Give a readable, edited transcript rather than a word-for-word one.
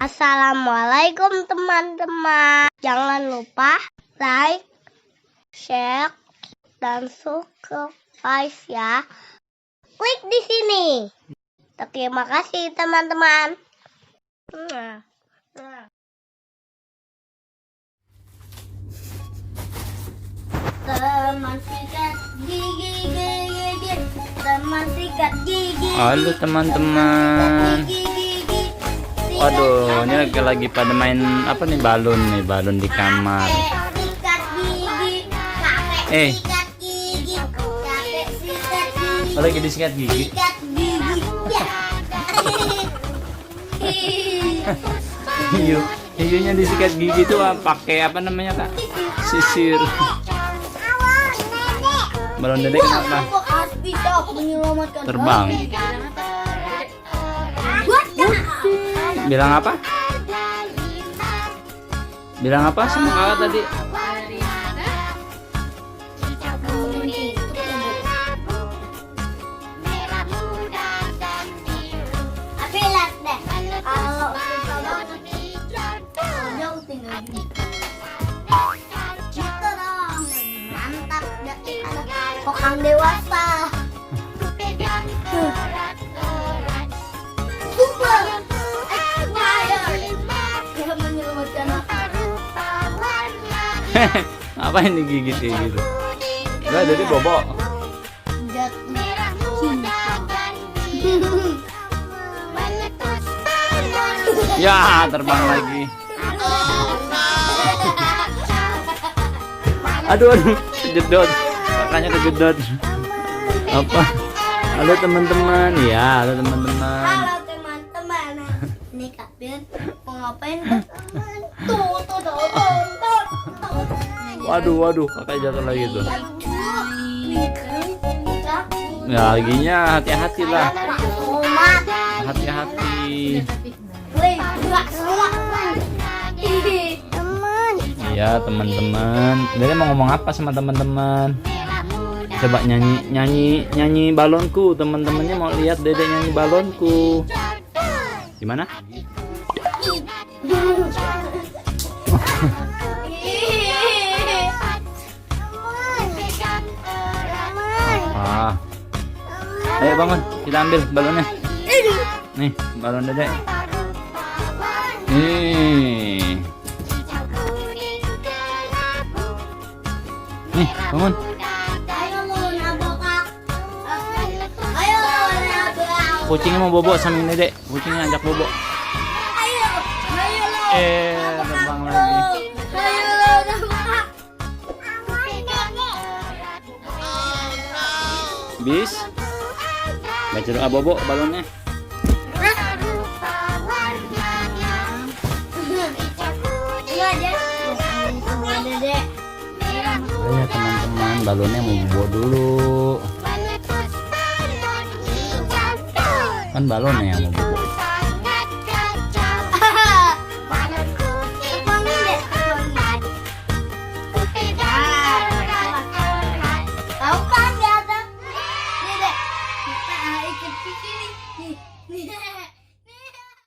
Assalamualaikum teman-teman. Jangan lupa like, share, dan subscribe ya. Klik di sini. Terima kasih teman-teman. Teman sikat gigi, teman sikat gigi. Halo teman-teman. Waduh, ini lagi pada main apa nih, balon di kamar. Lagi disikat gigi. Hiyunya disikat gigi tuh pakai apa namanya kak? Sisir. Balon dedek kenapa? Terbang. Bilang apa? Bilang apa sama kakak tadi? Orang dewasa. Super. Dia menyelamatkan aku. Apa yang digigit gitu? Enggak, jadi bobok. Ya, terbang lagi. Aduh, kejedot. Kakaknya kejedot. Apa? Halo teman-teman. Ya, halo teman-teman. Halo teman-teman. Ini Kak Ben mau ngapain? Tuh. Waduh, kakak jatuh lagi tuh. Ya, giginya hati-hati lah. Hati-hati. Iya teman-teman. Dede mau ngomong apa sama teman-teman? Coba nyanyi balonku. Teman-temannya mau lihat Dede nyanyi balonku. Gimana? Ah. Ayo bangun, kita ambil balonnya. Nih, balon Dede. Nih, bangun. Kucingnya mau bobo sama Dede. Kucingnya ajak bobo. Terbang lagi. Bis. Baca doa bobo balonnya. Ya teman-teman, balonnya mau bobo dulu. Kan balonnya yang mau bobo.